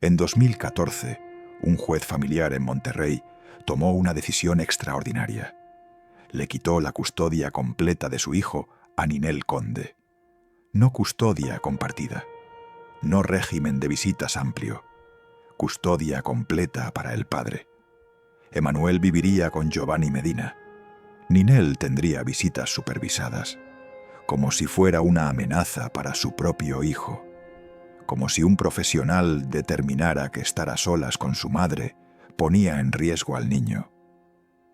En 2014, un juez familiar en Monterrey tomó una decisión extraordinaria. Le quitó la custodia completa de su hijo a Ninel Conde. No custodia compartida, no régimen de visitas amplio, custodia completa para el padre. Emanuel viviría con Giovanni Medina. Ninel tendría visitas supervisadas, como si fuera una amenaza para su propio hijo, como si un profesional determinara que estar a solas con su madre ponía en riesgo al niño.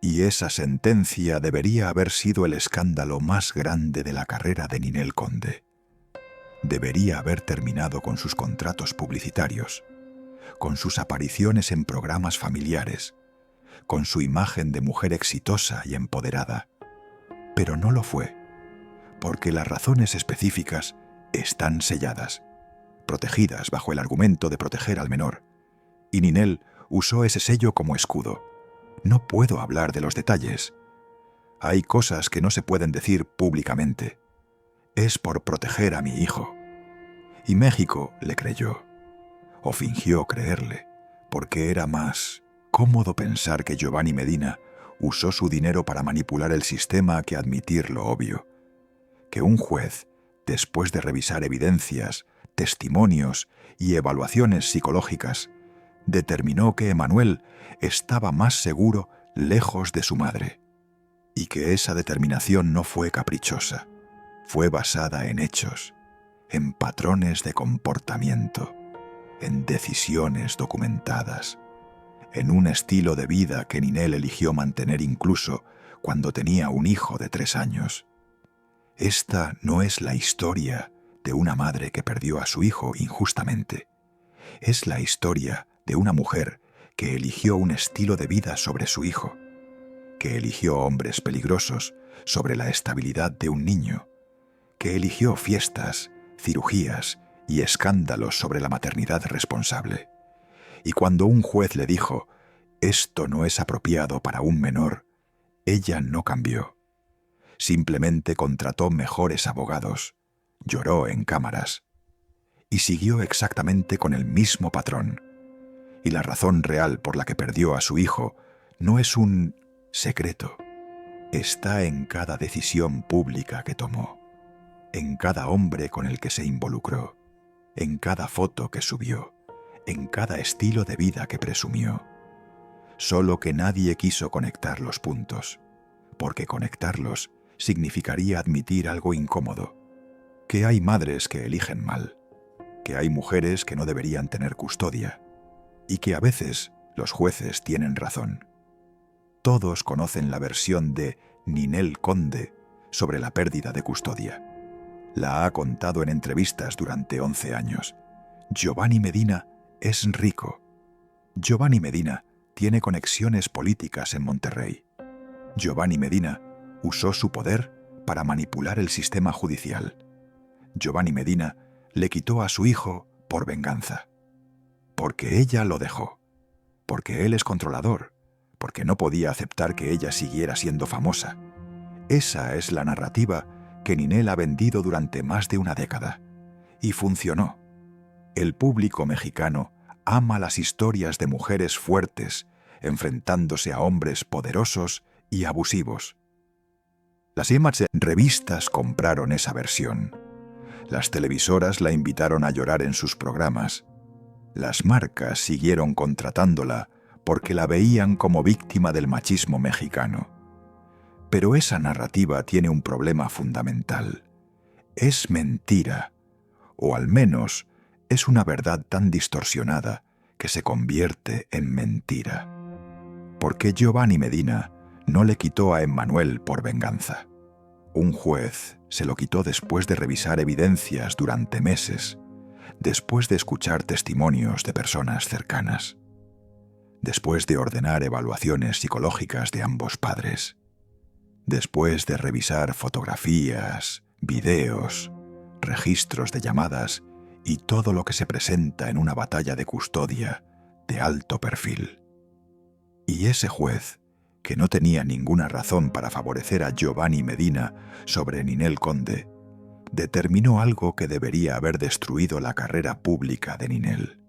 Y esa sentencia debería haber sido el escándalo más grande de la carrera de Ninel Conde. Debería haber terminado con sus contratos publicitarios, con sus apariciones en programas familiares, con su imagen de mujer exitosa y empoderada. Pero no lo fue, porque las razones específicas están selladas, protegidas bajo el argumento de proteger al menor, y Ninel usó ese sello como escudo. No puedo hablar de los detalles. Hay cosas que no se pueden decir públicamente. Es por proteger a mi hijo. Y México le creyó, o fingió creerle, porque era más cómodo pensar que Giovanni Medina usó su dinero para manipular el sistema que admitir lo obvio, que un juez, después de revisar evidencias, testimonios y evaluaciones psicológicas, determinó que Emanuel estaba más seguro lejos de su madre, y que esa determinación no fue caprichosa, fue basada en hechos, en patrones de comportamiento, en decisiones documentadas, en un estilo de vida que Ninel eligió mantener incluso cuando tenía un hijo de 3 años. Esta no es la historia de una madre que perdió a su hijo injustamente. Es la historia de una mujer que eligió un estilo de vida sobre su hijo, que eligió hombres peligrosos sobre la estabilidad de un niño, que eligió fiestas, cirugías y escándalos sobre la maternidad responsable. Y cuando un juez le dijo, «Esto no es apropiado para un menor», ella no cambió. Simplemente contrató mejores abogados, lloró en cámaras y siguió exactamente con el mismo patrón. Y la razón real por la que perdió a su hijo no es un secreto. Está en cada decisión pública que tomó, en cada hombre con el que se involucró, en cada foto que subió, en cada estilo de vida que presumió. Solo que nadie quiso conectar los puntos, porque conectarlos significaría admitir algo incómodo, que hay madres que eligen mal, que hay mujeres que no deberían tener custodia, y que a veces los jueces tienen razón. Todos conocen la versión de Ninel Conde sobre la pérdida de custodia. La ha contado en entrevistas durante 11 años. Giovanni Medina es rico. Giovanni Medina tiene conexiones políticas en Monterrey. Giovanni Medina usó su poder para manipular el sistema judicial. Giovanni Medina le quitó a su hijo por venganza. Porque ella lo dejó. Porque él es controlador. Porque no podía aceptar que ella siguiera siendo famosa. Esa es la narrativa que Ninel ha vendido durante más de una década. Y funcionó. El público mexicano ama las historias de mujeres fuertes enfrentándose a hombres poderosos y abusivos. Las revistas compraron esa versión. Las televisoras la invitaron a llorar en sus programas. Las marcas siguieron contratándola porque la veían como víctima del machismo mexicano. Pero esa narrativa tiene un problema fundamental. Es mentira, o al menos es una verdad tan distorsionada que se convierte en mentira. Porque Giovanni Medina no le quitó a Emanuel por venganza. Un juez se lo quitó después de revisar evidencias durante meses, después de escuchar testimonios de personas cercanas, después de ordenar evaluaciones psicológicas de ambos padres, después de revisar fotografías, videos, registros de llamadas y todo lo que se presenta en una batalla de custodia de alto perfil. Y ese juez, que no tenía ninguna razón para favorecer a Giovanni Medina sobre Ninel Conde, determinó algo que debería haber destruido la carrera pública de Ninel.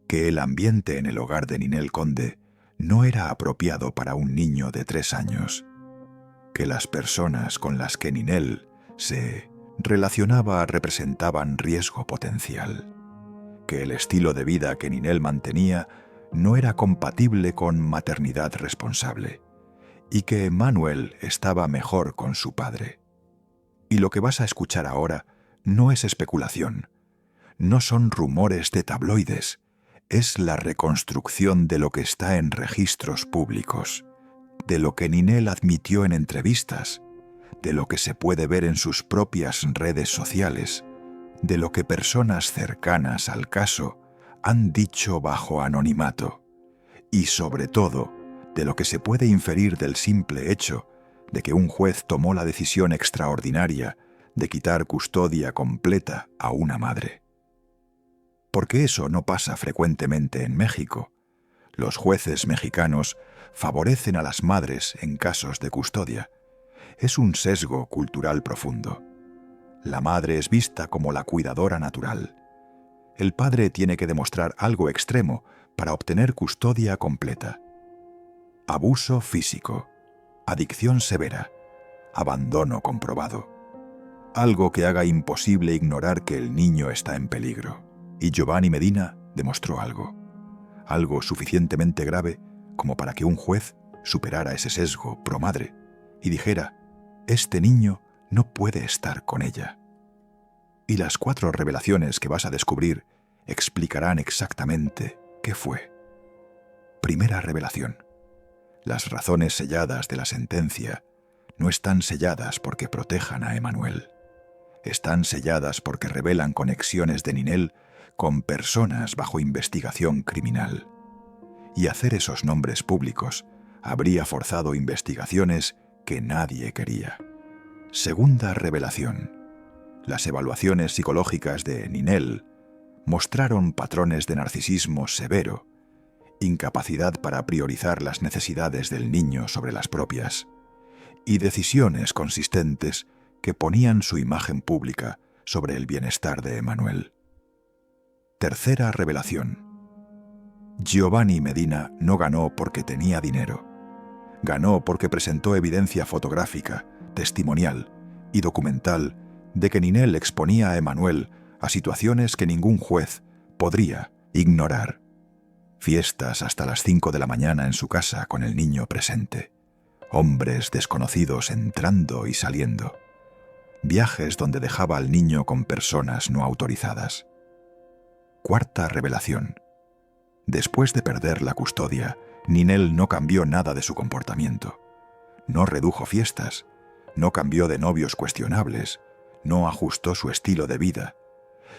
que el ambiente en el hogar de Ninel Conde no era apropiado para un niño de 3 años, que las personas con las que Ninel se relacionaba representaban riesgo potencial, que el estilo de vida que Ninel mantenía no era compatible con maternidad responsable y que Manuel estaba mejor con su padre. Y lo que vas a escuchar ahora no es especulación, no son rumores de tabloides, es la reconstrucción de lo que está en registros públicos, de lo que Ninel admitió en entrevistas, de lo que se puede ver en sus propias redes sociales, de lo que personas cercanas al caso han dicho bajo anonimato, y sobre todo, de lo que se puede inferir del simple hecho de que un juez tomó la decisión extraordinaria de quitar custodia completa a una madre. Porque eso no pasa frecuentemente en México. Los jueces mexicanos favorecen a las madres en casos de custodia. Es un sesgo cultural profundo. La madre es vista como la cuidadora natural. El padre tiene que demostrar algo extremo para obtener custodia completa. Abuso físico, adicción severa, abandono comprobado. Algo que haga imposible ignorar que el niño está en peligro. Y Giovanni Medina demostró algo suficientemente grave como para que un juez superara ese sesgo pro madre y dijera: este niño no puede estar con ella. Y las 4 revelaciones que vas a descubrir explicarán exactamente qué fue. Primera revelación: las razones selladas de la sentencia no están selladas porque protejan a Emanuel. Están selladas porque revelan conexiones de Ninel con personas bajo investigación criminal. Y hacer esos nombres públicos habría forzado investigaciones que nadie quería. Segunda revelación: las evaluaciones psicológicas de Ninel mostraron patrones de narcisismo severo, incapacidad para priorizar las necesidades del niño sobre las propias, y decisiones consistentes que ponían su imagen pública sobre el bienestar de Emanuel. Tercera revelación: Giovanni Medina no ganó porque tenía dinero. Ganó porque presentó evidencia fotográfica, testimonial y documental de que Ninel exponía a Emanuel a situaciones que ningún juez podría ignorar. Fiestas hasta las 5 de la mañana en su casa con el niño presente. Hombres desconocidos entrando y saliendo. Viajes donde dejaba al niño con personas no autorizadas. Cuarta revelación: después de perder la custodia, Ninel no cambió nada de su comportamiento. No redujo fiestas, no cambió de novios cuestionables, no ajustó su estilo de vida.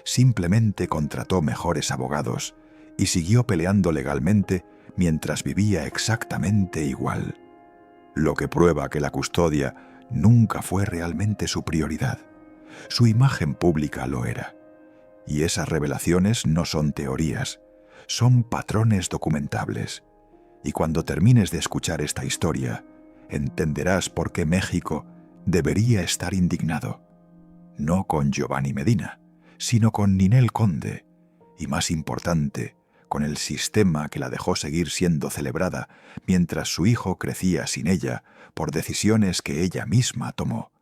Simplemente contrató mejores abogados y siguió peleando legalmente mientras vivía exactamente igual. Lo que prueba que la custodia nunca fue realmente su prioridad. Su imagen pública lo era. Y esas revelaciones no son teorías, son patrones documentables. Y cuando termines de escuchar esta historia, entenderás por qué México debería estar indignado. No con Giovanni Medina, sino con Ninel Conde, y más importante, con el sistema que la dejó seguir siendo celebrada mientras su hijo crecía sin ella por decisiones que ella misma tomó.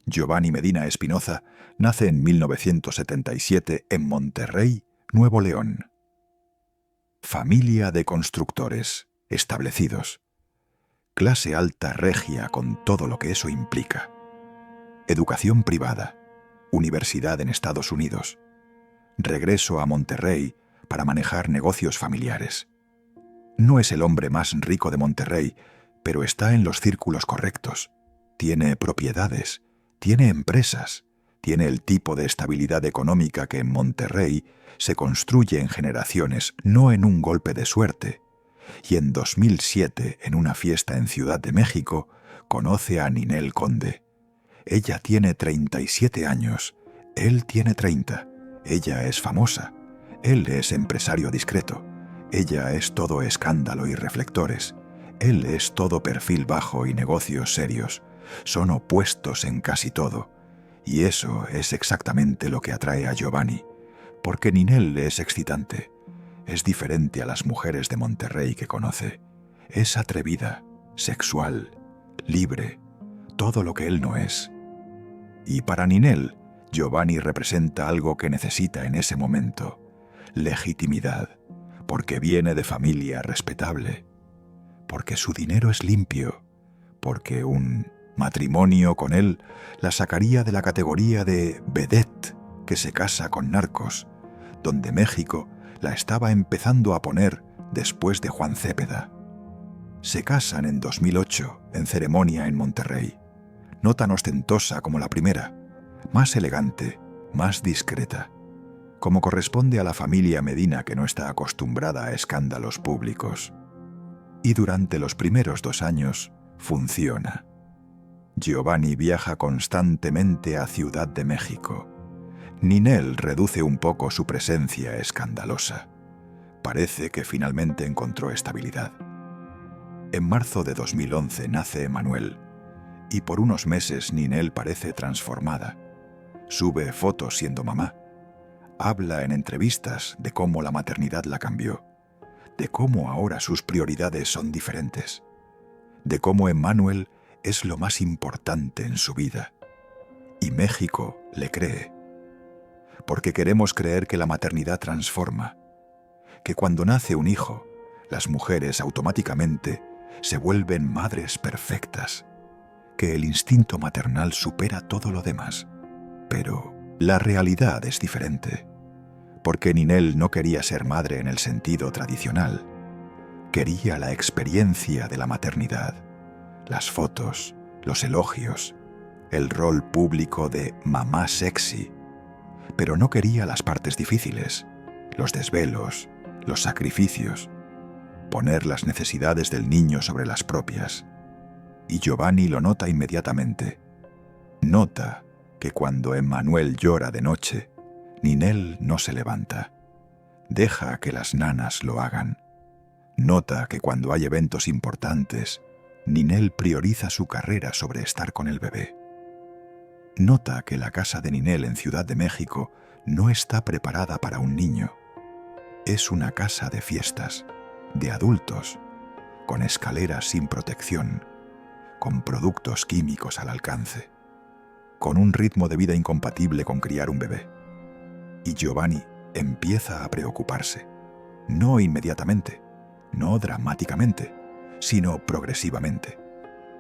Giovanni Medina Espinoza nace en 1977 en Monterrey, Nuevo León. Familia de constructores, establecidos. Clase alta regia con todo lo que eso implica. Educación privada. Universidad en Estados Unidos. Regreso a Monterrey para manejar negocios familiares. No es el hombre más rico de Monterrey, pero está en los círculos correctos. Tiene propiedades, tiene empresas, tiene el tipo de estabilidad económica que en Monterrey se construye en generaciones, no en un golpe de suerte. Y en 2007, en una fiesta en Ciudad de México, conoce a Ninel Conde. Ella tiene 37 años, él tiene 30. Ella es famosa, él es empresario discreto. Ella es todo escándalo y reflectores. Él es todo perfil bajo y negocios serios. Son opuestos en casi todo. Y eso es exactamente lo que atrae a Giovanni, porque Ninel es excitante. Es diferente a las mujeres de Monterrey que conoce. Es atrevida, sexual, libre, todo lo que él no es. Y para Ninel, Giovanni representa algo que necesita en ese momento: legitimidad, porque viene de familia respetable, porque su dinero es limpio, porque un matrimonio con él la sacaría de la categoría de vedette que se casa con narcos, donde México la estaba empezando a poner después de Juan Zépeda. Se casan en 2008, en ceremonia en Monterrey. No tan ostentosa como la primera, más elegante, más discreta, como corresponde a la familia Medina, que no está acostumbrada a escándalos públicos. Y durante los primeros 2 años funciona. Giovanni viaja constantemente a Ciudad de México. Ninel reduce un poco su presencia escandalosa. Parece que finalmente encontró estabilidad. En marzo de 2011 nace Emanuel, y por unos meses Ninel parece transformada. Sube fotos siendo mamá. Habla en entrevistas de cómo la maternidad la cambió, de cómo ahora sus prioridades son diferentes, de cómo Emanuel es lo más importante en su vida. Y México le cree. Porque queremos creer que la maternidad transforma, que cuando nace un hijo, las mujeres automáticamente se vuelven madres perfectas, que el instinto maternal supera todo lo demás. Pero la realidad es diferente, porque Ninel no quería ser madre en el sentido tradicional. Quería la experiencia de la maternidad, las fotos, los elogios, el rol público de mamá sexy, pero no quería las partes difíciles, los desvelos, los sacrificios, poner las necesidades del niño sobre las propias. Y Giovanni lo nota inmediatamente. Nota que cuando Emanuel llora de noche, Ninel no se levanta. Deja que las nanas lo hagan. Nota que cuando hay eventos importantes, Ninel prioriza su carrera sobre estar con el bebé. Nota que la casa de Ninel en Ciudad de México no está preparada para un niño. Es una casa de fiestas, de adultos, con escaleras sin protección, con productos químicos al alcance, con un ritmo de vida incompatible con criar un bebé. Y Giovanni empieza a preocuparse, no inmediatamente, no dramáticamente, sino progresivamente,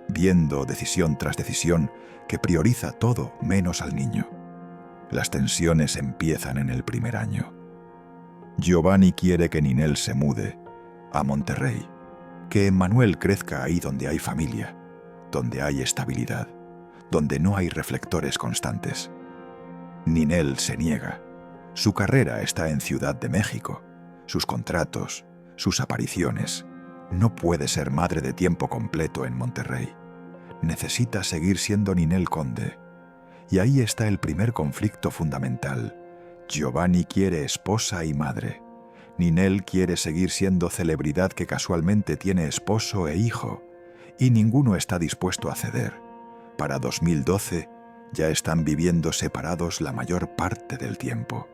viendo decisión tras decisión que prioriza todo menos al niño. Las tensiones empiezan en el primer año. Giovanni quiere que Ninel se mude a Monterrey, que Emanuel crezca ahí donde hay familia, donde hay estabilidad, donde no hay reflectores constantes. Ninel se niega. Su carrera está en Ciudad de México, sus contratos, sus apariciones. No puede ser madre de tiempo completo en Monterrey. Necesita seguir siendo Ninel Conde. Y ahí está el primer conflicto fundamental. Giovanni quiere esposa y madre. Ninel quiere seguir siendo celebridad que casualmente tiene esposo e hijo, y ninguno está dispuesto a ceder. Para 2012 ya están viviendo separados la mayor parte del tiempo.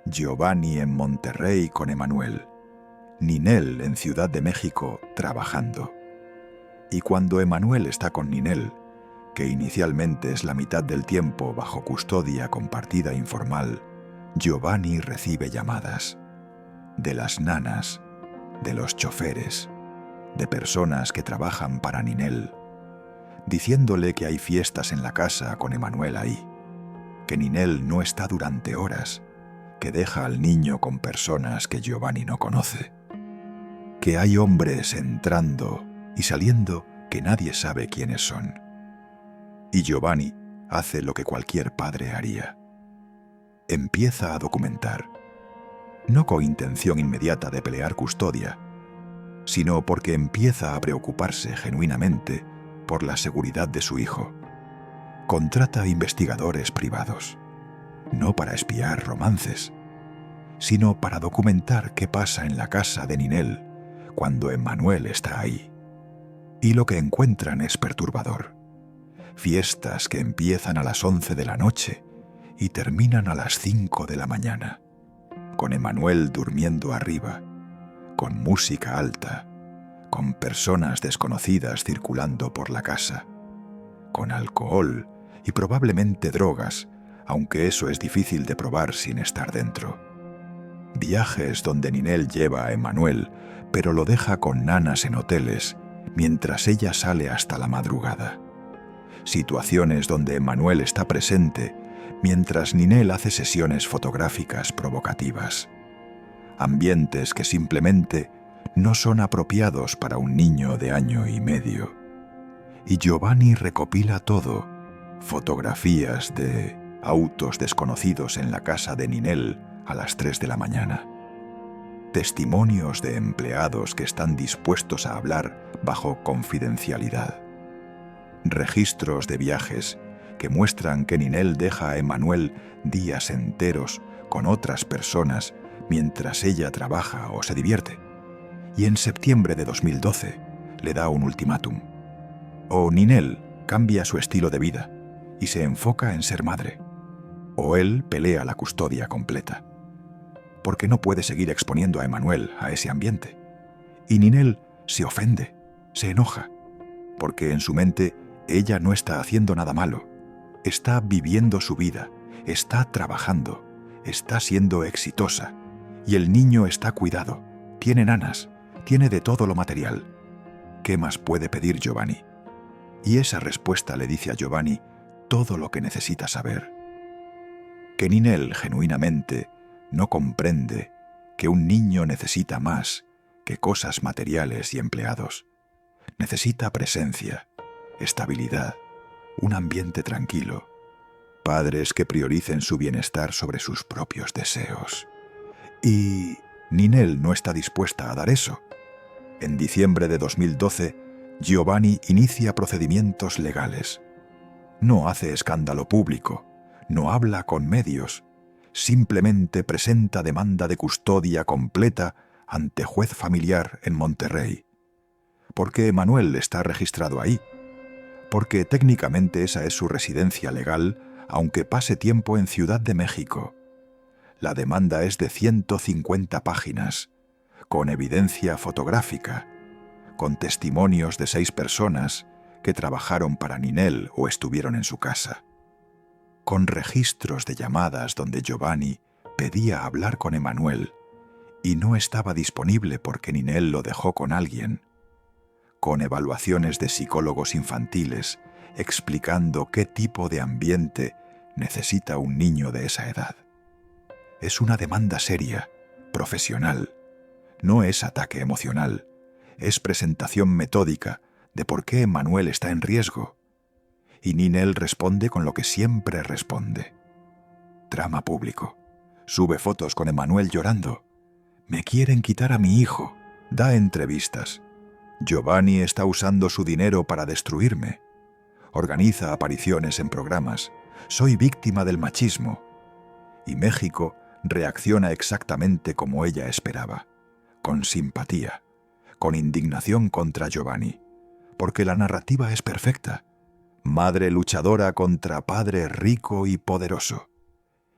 Giovanni en Monterrey con Emanuel. Ninel en Ciudad de México trabajando. Y cuando Emanuel está con Ninel, que inicialmente es la mitad del tiempo bajo custodia compartida informal, Giovanni recibe llamadas de las nanas, de los choferes, de personas que trabajan para Ninel, diciéndole que hay fiestas en la casa con Emanuel ahí, que Ninel no está durante horas, que deja al niño con personas que Giovanni no conoce, que hay hombres entrando y saliendo que nadie sabe quiénes son. Y Giovanni hace lo que cualquier padre haría. Empieza a documentar, no con intención inmediata de pelear custodia, sino porque empieza a preocuparse genuinamente por la seguridad de su hijo. Contrata investigadores privados, no para espiar romances, sino para documentar qué pasa en la casa de Ninel cuando Emanuel está ahí. Y lo que encuentran es perturbador. Fiestas que empiezan a las 11 de la noche y terminan a las 5 de la mañana. con Emanuel durmiendo arriba, con música alta, con personas desconocidas circulando por la casa, con alcohol y probablemente drogas, aunque eso es difícil de probar sin estar dentro. Viajes donde Ninel lleva a Emanuel, pero lo deja con nanas en hoteles, mientras ella sale hasta la madrugada. Situaciones donde Emanuel está presente, mientras Ninel hace sesiones fotográficas provocativas. Ambientes que simplemente no son apropiados para un niño de 1 año y medio. Y Giovanni recopila todo: fotografías de autos desconocidos en la casa de Ninel a las 3 de la mañana. Testimonios de empleados que están dispuestos a hablar bajo confidencialidad. Registros de viajes que muestran que Ninel deja a Emanuel días enteros con otras personas mientras ella trabaja o se divierte. Y en septiembre de 2012 le da un ultimátum. O Ninel cambia su estilo de vida y se enfoca en ser madre, o él pelea la custodia completa. Porque no puede seguir exponiendo a Emanuel a ese ambiente. Y Ninel se ofende, se enoja, porque en su mente ella no está haciendo nada malo. Está viviendo su vida, está trabajando, está siendo exitosa, y el niño está cuidado, tiene nanas, tiene de todo lo material. ¿Qué más puede pedir Giovanni? Y esa respuesta le dice a Giovanni todo lo que necesita saber. Que Ninel genuinamente no comprende que un niño necesita más que cosas materiales y empleados. Necesita presencia, estabilidad, un ambiente tranquilo, padres que prioricen su bienestar sobre sus propios deseos. Y Ninel no está dispuesta a dar eso. En diciembre de 2012, Giovanni inicia procedimientos legales. No hace escándalo público, no habla con medios, simplemente presenta demanda de custodia completa ante juez familiar en Monterrey. Porque Emanuel está registrado ahí. Porque técnicamente esa es su residencia legal, aunque pase tiempo en Ciudad de México. La demanda es de 150 páginas, con evidencia fotográfica, con testimonios de 6 personas que trabajaron para Ninel o estuvieron en su casa, con registros de llamadas donde Giovanni pedía hablar con Emanuel y no estaba disponible porque Ninel lo dejó con alguien, con evaluaciones de psicólogos infantiles explicando qué tipo de ambiente necesita un niño de esa edad. Es una demanda seria, profesional. No es ataque emocional, es presentación metódica de por qué Emanuel está en riesgo. Y Ninel responde con lo que siempre responde. Drama público. Sube fotos con Emanuel llorando. Me quieren quitar a mi hijo. Da entrevistas. Giovanni está usando su dinero para destruirme. Organiza apariciones en programas. Soy víctima del machismo. Y México reacciona exactamente como ella esperaba, con simpatía, con indignación contra Giovanni, porque la narrativa es perfecta. Madre luchadora contra padre rico y poderoso.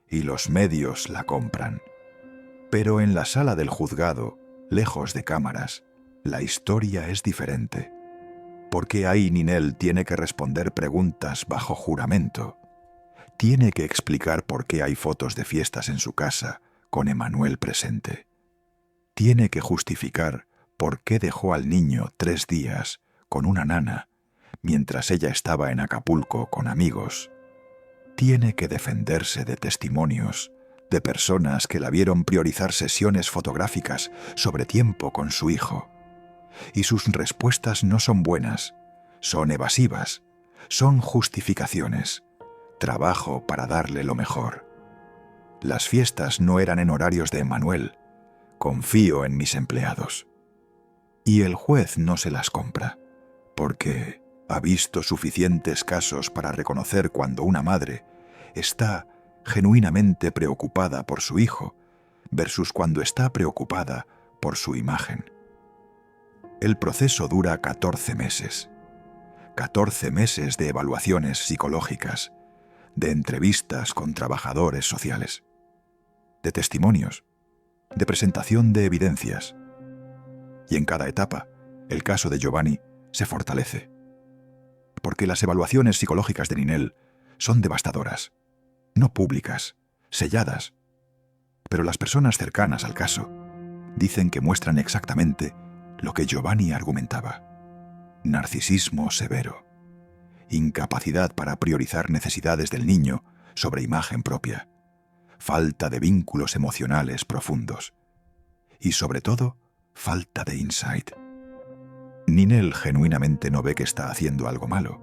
Y los medios la compran. Pero en la sala del juzgado, lejos de cámaras, la historia es diferente. Porque ahí Ninel tiene que responder preguntas bajo juramento. Tiene que explicar por qué hay fotos de fiestas en su casa con Emanuel presente. Tiene que justificar por qué dejó al niño 3 días con una nana mientras ella estaba en Acapulco con amigos. Tiene que defenderse de testimonios de personas que la vieron priorizar sesiones fotográficas sobre tiempo con su hijo. Y sus respuestas no son buenas, son evasivas, son justificaciones. Trabajo para darle lo mejor. Las fiestas no eran en horarios de Emanuel. Confío en mis empleados. Y el juez no se las compra, porque ha visto suficientes casos para reconocer cuando una madre está genuinamente preocupada por su hijo versus cuando está preocupada por su imagen. El proceso dura 14 meses. 14 meses de evaluaciones psicológicas, de entrevistas con trabajadores sociales, de testimonios, de presentación de evidencias. Y en cada etapa, el caso de Giovanni se fortalece. Porque las evaluaciones psicológicas de Ninel son devastadoras, no públicas, selladas. Pero las personas cercanas al caso dicen que muestran exactamente lo que Giovanni argumentaba: narcisismo severo, incapacidad para priorizar necesidades del niño sobre imagen propia, falta de vínculos emocionales profundos y, sobre todo, falta de insight. Ninel genuinamente no ve que está haciendo algo malo.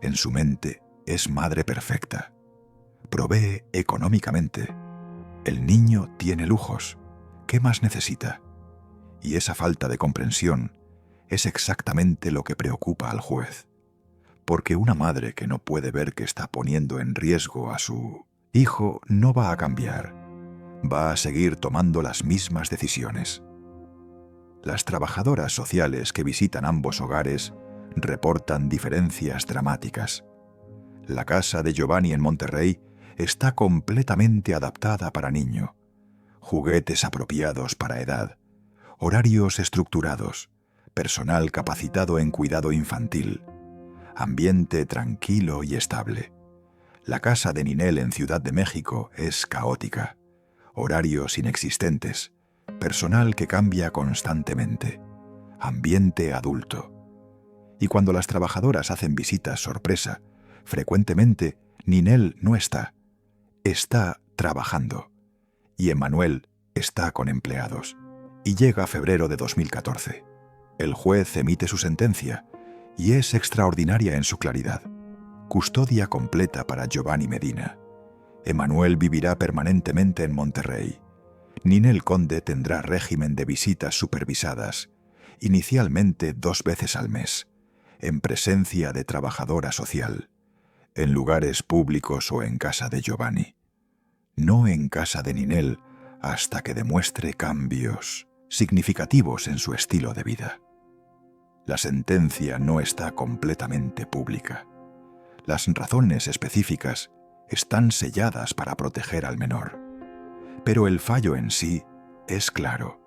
En su mente es madre perfecta. Provee económicamente. El niño tiene lujos. ¿Qué más necesita? Y esa falta de comprensión es exactamente lo que preocupa al juez. Porque una madre que no puede ver que está poniendo en riesgo a su hijo no va a cambiar. Va a seguir tomando las mismas decisiones. Las trabajadoras sociales que visitan ambos hogares reportan diferencias dramáticas. La casa de Giovanni en Monterrey está completamente adaptada para niño. Juguetes apropiados para edad, horarios estructurados, personal capacitado en cuidado infantil, ambiente tranquilo y estable. La casa de Ninel en Ciudad de México es caótica, horarios inexistentes, personal que cambia constantemente, ambiente adulto. Y cuando las trabajadoras hacen visitas sorpresa, frecuentemente Ninel no está trabajando. Y Emmanuel está con empleados. Y llega febrero de 2014. El juez emite su sentencia y es extraordinaria en su claridad. Custodia completa para Giovanni Medina. Emmanuel vivirá permanentemente en Monterrey. Ninel Conde tendrá régimen de visitas supervisadas, inicialmente 2 veces al mes, en presencia de trabajadora social, en lugares públicos o en casa de Giovanni. No en casa de Ninel hasta que demuestre cambios significativos en su estilo de vida. La sentencia no está completamente pública. Las razones específicas están selladas para proteger al menor. Pero el fallo en sí es claro.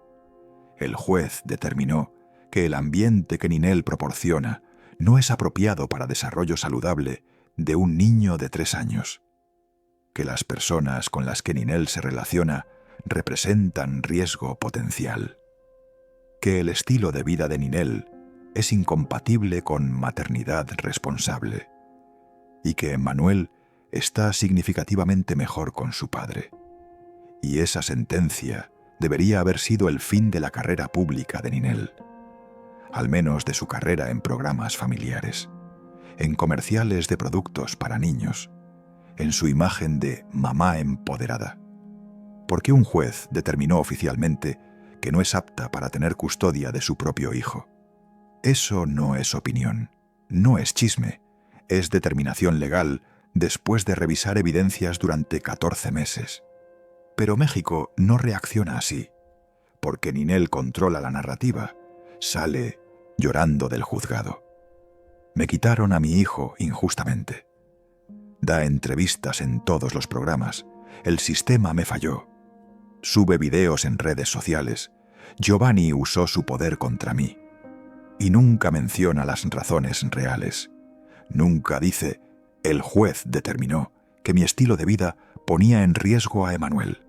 El juez determinó que el ambiente que Ninel proporciona no es apropiado para desarrollo saludable de un niño de 3 años. Que las personas con las que Ninel se relaciona representan riesgo potencial. Que el estilo de vida de Ninel es incompatible con maternidad responsable. Y que Emmanuel está significativamente mejor con su padre. Y esa sentencia debería haber sido el fin de la carrera pública de Ninel, al menos de su carrera en programas familiares, en comerciales de productos para niños, en su imagen de mamá empoderada. Porque un juez determinó oficialmente que no es apta para tener custodia de su propio hijo. Eso no es opinión, no es chisme, es determinación legal después de revisar evidencias durante 14 meses. Pero México no reacciona así, porque Ninel controla la narrativa, sale llorando del juzgado. Me quitaron a mi hijo injustamente. Da entrevistas en todos los programas. El sistema me falló. Sube videos en redes sociales. Giovanni usó su poder contra mí. Y nunca menciona las razones reales. Nunca dice, el juez determinó que mi estilo de vida ponía en riesgo a Emmanuel.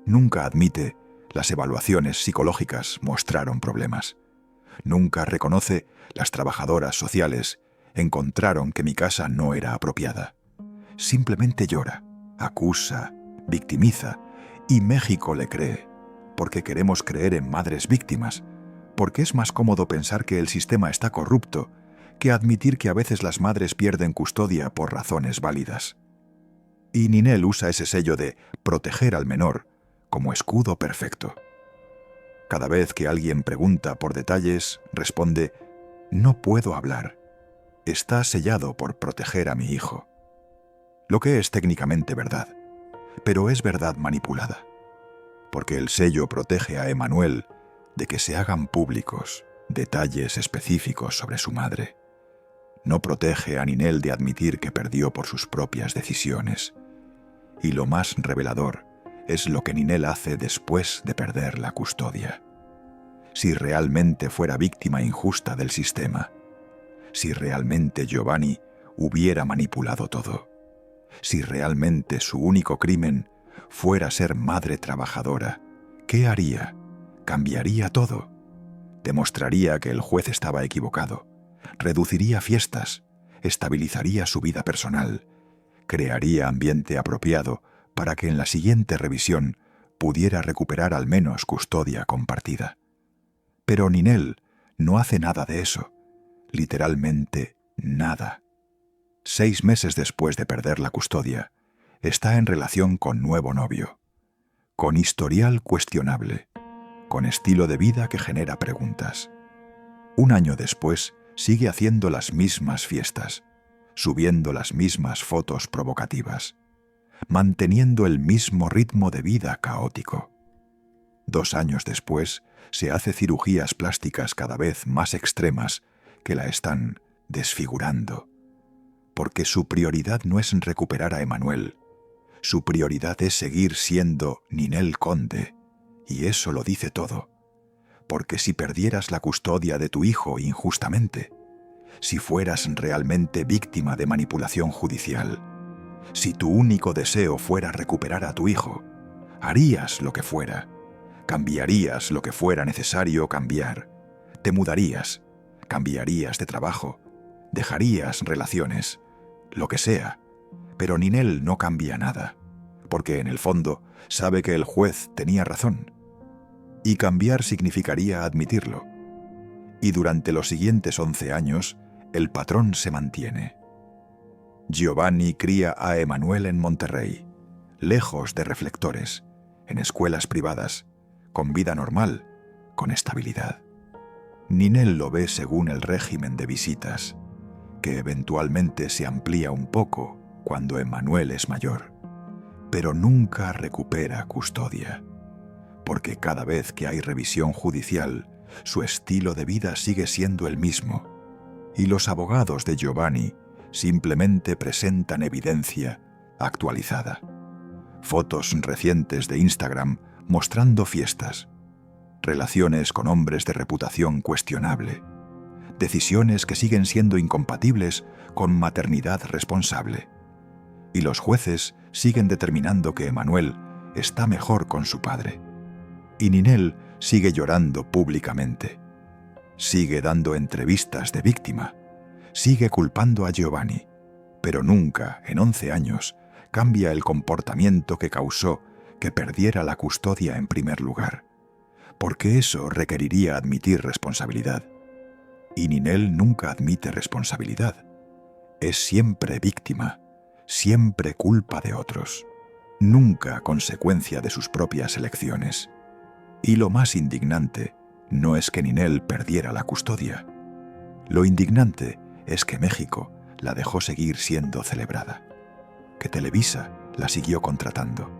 Nunca admite, las evaluaciones psicológicas mostraron problemas. Nunca reconoce, las trabajadoras sociales encontraron que mi casa no era apropiada. Simplemente llora, acusa, victimiza, y México le cree, porque queremos creer en madres víctimas, porque es más cómodo pensar que el sistema está corrupto que admitir que a veces las madres pierden custodia por razones válidas. Y Ninel usa ese sello de proteger al menor como escudo perfecto. Cada vez que alguien pregunta por detalles, responde, no puedo hablar. Está sellado por proteger a mi hijo. Lo que es técnicamente verdad, pero es verdad manipulada, porque el sello protege a Emmanuel de que se hagan públicos detalles específicos sobre su madre. No protege a Ninel de admitir que perdió por sus propias decisiones. Y lo más revelador es lo que Ninel hace después de perder la custodia. Si realmente fuera víctima injusta del sistema, si realmente Giovanni hubiera manipulado todo, si realmente su único crimen fuera ser madre trabajadora, ¿qué haría? Cambiaría todo. Demostraría que el juez estaba equivocado, reduciría fiestas, estabilizaría su vida personal, crearía ambiente apropiado para que en la siguiente revisión pudiera recuperar al menos custodia compartida. Pero Ninel no hace nada de eso, literalmente nada. 6 meses después de perder la custodia, está en relación con nuevo novio, con historial cuestionable, con estilo de vida que genera preguntas. 1 año después, sigue haciendo las mismas fiestas, subiendo las mismas fotos provocativas, manteniendo el mismo ritmo de vida caótico. 2 años después, se hace cirugías plásticas cada vez más extremas que la están desfigurando, porque su prioridad no es recuperar a Emmanuel, su prioridad es seguir siendo Ninel Conde, y eso lo dice todo, porque si perdieras la custodia de tu hijo injustamente, si fueras realmente víctima de manipulación judicial, si tu único deseo fuera recuperar a tu hijo, harías lo que fuera, cambiarías lo que fuera necesario cambiar, te mudarías, cambiarías de trabajo, dejarías relaciones, lo que sea, pero Ninel no cambia nada, porque en el fondo sabe que el juez tenía razón, y cambiar significaría admitirlo. Y durante los siguientes 11 años, el patrón se mantiene. Giovanni cría a Emmanuel en Monterrey, lejos de reflectores, en escuelas privadas, con vida normal, con estabilidad. Ninel lo ve según el régimen de visitas, que eventualmente se amplía un poco cuando Emmanuel es mayor, pero nunca recupera custodia, porque cada vez que hay revisión judicial, su estilo de vida sigue siendo el mismo, y los abogados de Giovanni simplemente presentan evidencia actualizada. Fotos recientes de Instagram mostrando fiestas, relaciones con hombres de reputación cuestionable, decisiones que siguen siendo incompatibles con maternidad responsable. Y los jueces siguen determinando que Emmanuel está mejor con su padre. Y Ninel sigue llorando públicamente. Sigue dando entrevistas de víctima. Sigue culpando a Giovanni. Pero nunca, en 11 años, cambia el comportamiento que causó que perdiera la custodia en primer lugar, porque eso requeriría admitir responsabilidad. Y Ninel nunca admite responsabilidad. Es siempre víctima, siempre culpa de otros, nunca consecuencia de sus propias elecciones. Y lo más indignante no es que Ninel perdiera la custodia. Lo indignante es que México la dejó seguir siendo celebrada, que Televisa la siguió contratando,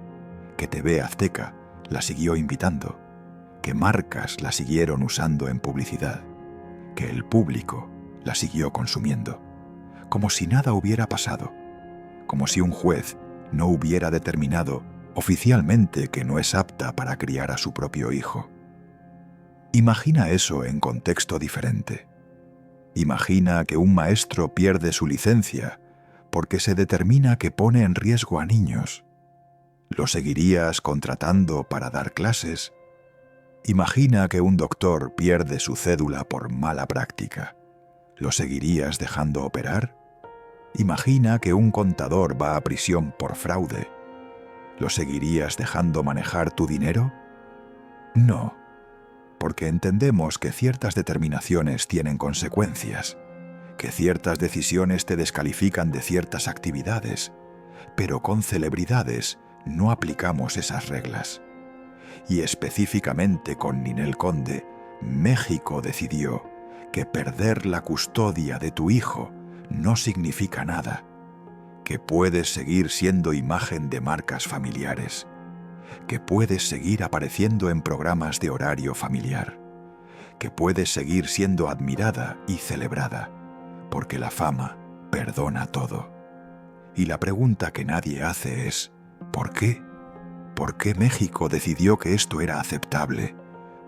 que TV Azteca la siguió invitando, que marcas la siguieron usando en publicidad, que el público la siguió consumiendo, como si nada hubiera pasado, como si un juez no hubiera determinado oficialmente que no es apta para criar a su propio hijo. Imagina eso en contexto diferente. Imagina que un maestro pierde su licencia porque se determina que pone en riesgo a niños. ¿Lo seguirías contratando para dar clases? Imagina que un doctor pierde su cédula por mala práctica. ¿Lo seguirías dejando operar? Imagina que un contador va a prisión por fraude. ¿Lo seguirías dejando manejar tu dinero? No, porque entendemos que ciertas determinaciones tienen consecuencias, que ciertas decisiones te descalifican de ciertas actividades, pero con celebridades no aplicamos esas reglas. Y específicamente con Ninel Conde, México decidió que perder la custodia de tu hijo no significa nada, que puedes seguir siendo imagen de marcas familiares, que puedes seguir apareciendo en programas de horario familiar, que puedes seguir siendo admirada y celebrada, porque la fama perdona todo. Y la pregunta que nadie hace es, ¿por qué? ¿Por qué México decidió que esto era aceptable?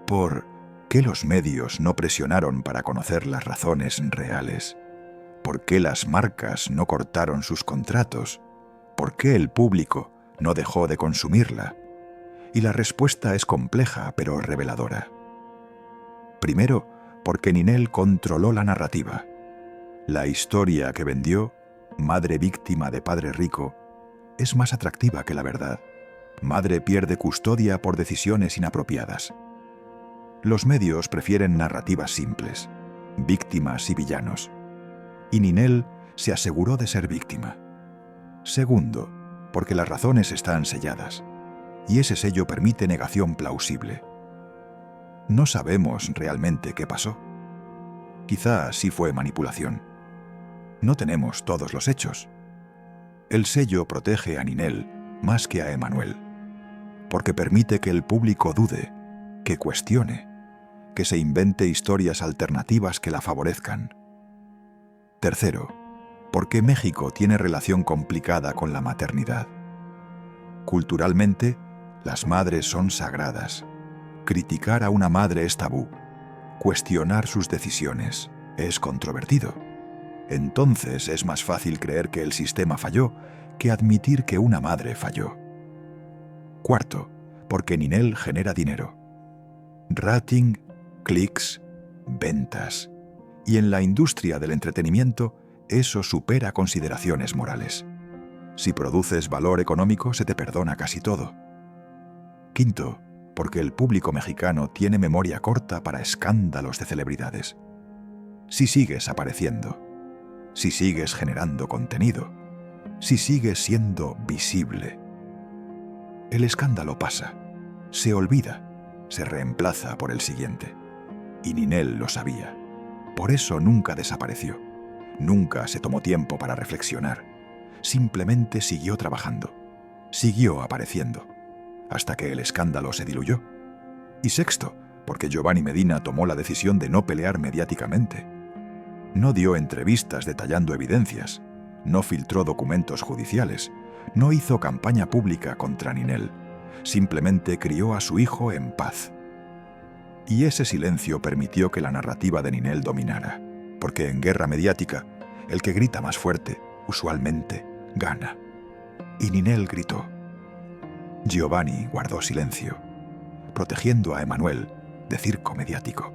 ¿Por qué los medios no presionaron para conocer las razones reales? ¿Por qué las marcas no cortaron sus contratos? ¿Por qué el público no dejó de consumirla? Y la respuesta es compleja pero reveladora. Primero, porque Ninel controló la narrativa. La historia que vendió, madre víctima de padre rico, es más atractiva que la verdad. Madre pierde custodia por decisiones inapropiadas. Los medios prefieren narrativas simples, víctimas y villanos. Y Ninel se aseguró de ser víctima. Segundo, porque las razones están selladas, y ese sello permite negación plausible. No sabemos realmente qué pasó. Quizá sí fue manipulación. No tenemos todos los hechos. El sello protege a Ninel más que a Emmanuel, porque permite que el público dude, que cuestione, que se invente historias alternativas que la favorezcan. Tercero, porque México tiene relación complicada con la maternidad. Culturalmente, las madres son sagradas. Criticar a una madre es tabú. Cuestionar sus decisiones es controvertido. Entonces es más fácil creer que el sistema falló que admitir que una madre falló. Cuarto, porque Ninel genera dinero. Rating, clics, ventas. Y en la industria del entretenimiento, eso supera consideraciones morales. Si produces valor económico, se te perdona casi todo. Quinto, porque el público mexicano tiene memoria corta para escándalos de celebridades. Si sigues apareciendo, si sigues generando contenido, si sigues siendo visible, el escándalo pasa, se olvida, se reemplaza por el siguiente. Y Ninel lo sabía. Por eso nunca desapareció. Nunca se tomó tiempo para reflexionar. Simplemente siguió trabajando. Siguió apareciendo. Hasta que el escándalo se diluyó. Y sexto, porque Giovanni Medina tomó la decisión de no pelear mediáticamente. No dio entrevistas detallando evidencias. No filtró documentos judiciales. No hizo campaña pública contra Ninel. Simplemente crió a su hijo en paz. Y ese silencio permitió que la narrativa de Ninel dominara. Porque en guerra mediática, el que grita más fuerte, usualmente, gana. Y Ninel gritó. Giovanni guardó silencio, protegiendo a Emmanuel de circo mediático.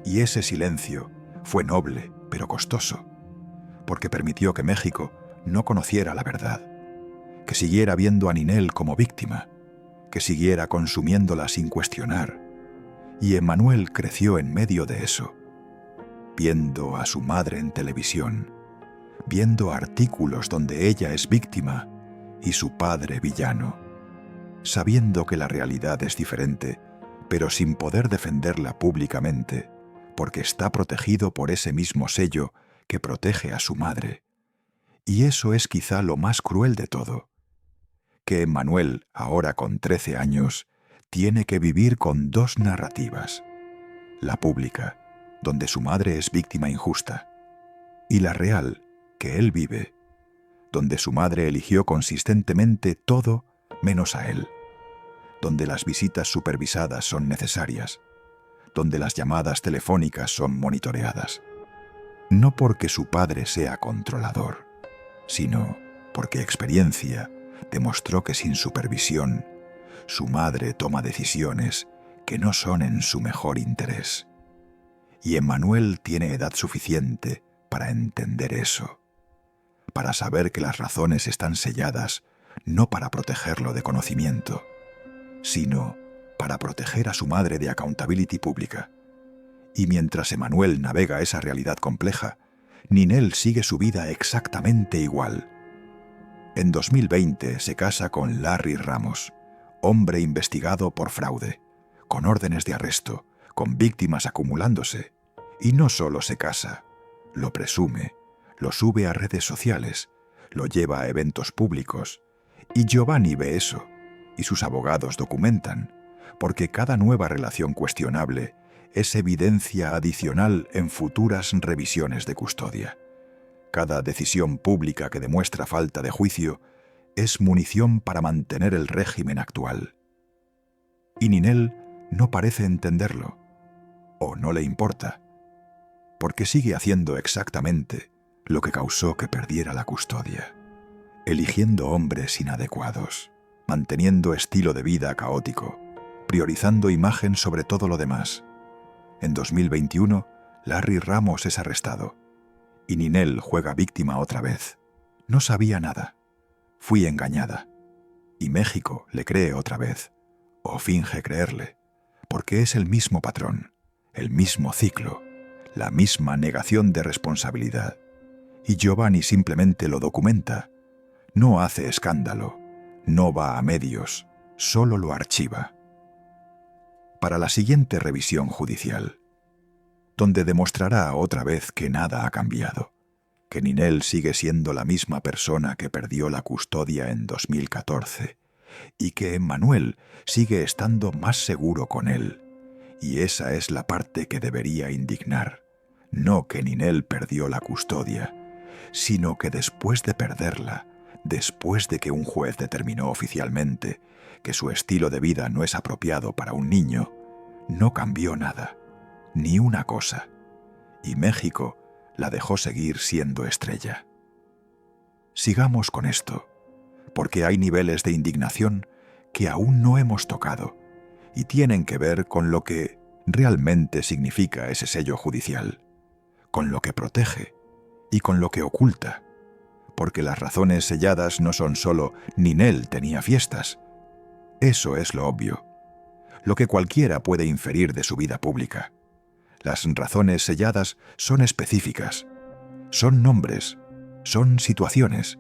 Y ese silencio fue noble, pero costoso, porque permitió que México no conociera la verdad, que siguiera viendo a Ninel como víctima, que siguiera consumiéndola sin cuestionar. Y Emmanuel creció en medio de eso, viendo a su madre en televisión, viendo artículos donde ella es víctima y su padre villano, sabiendo que la realidad es diferente, pero sin poder defenderla públicamente, porque está protegido por ese mismo sello que protege a su madre. Y eso es quizá lo más cruel de todo, que Emmanuel, ahora con 13 años, tiene que vivir con dos narrativas: la pública, donde su madre es víctima injusta, y la real, que él vive, donde su madre eligió consistentemente todo menos a él, donde las visitas supervisadas son necesarias, donde las llamadas telefónicas son monitoreadas. No porque su padre sea controlador, sino porque experiencia demostró que sin supervisión, su madre toma decisiones que no son en su mejor interés. Y Emmanuel tiene edad suficiente para entender eso, para saber que las razones están selladas no para protegerlo de conocimiento, sino para proteger a su madre de accountability pública. Y mientras Emmanuel navega esa realidad compleja, Ninel sigue su vida exactamente igual. En 2020 se casa con Larry Ramos, hombre investigado por fraude, con órdenes de arresto, con víctimas acumulándose. Y no solo se casa, lo presume, lo sube a redes sociales, lo lleva a eventos públicos. Y Giovanni ve eso, y sus abogados documentan, porque cada nueva relación cuestionable es evidencia adicional en futuras revisiones de custodia. Cada decisión pública que demuestra falta de juicio es munición para mantener el régimen actual. Y Ninel no parece entenderlo, o no le importa, porque sigue haciendo exactamente lo que causó que perdiera la custodia, eligiendo hombres inadecuados, manteniendo estilo de vida caótico, priorizando imagen sobre todo lo demás. En 2021, Larry Ramos es arrestado, y Ninel juega víctima otra vez. No sabía nada. Fui engañada. Y México le cree otra vez, o finge creerle, porque es el mismo patrón, el mismo ciclo, la misma negación de responsabilidad. Y Giovanni simplemente lo documenta. No hace escándalo, no va a medios, solo lo archiva. Para la siguiente revisión judicial, donde demostrará otra vez que nada ha cambiado, que Ninel sigue siendo la misma persona que perdió la custodia en 2014 y que Emmanuel sigue estando más seguro con él. Y esa es la parte que debería indignar. No que Ninel perdió la custodia, sino que después de perderla, después de que un juez determinó oficialmente que su estilo de vida no es apropiado para un niño, no cambió nada, ni una cosa, y México la dejó seguir siendo estrella. Sigamos con esto, porque hay niveles de indignación que aún no hemos tocado y tienen que ver con lo que realmente significa ese sello judicial, con lo que protege y con lo que oculta, porque las razones selladas no son solo Ninel tenía fiestas. Eso es lo obvio, lo que cualquiera puede inferir de su vida pública. Las razones selladas son específicas, son nombres, son situaciones,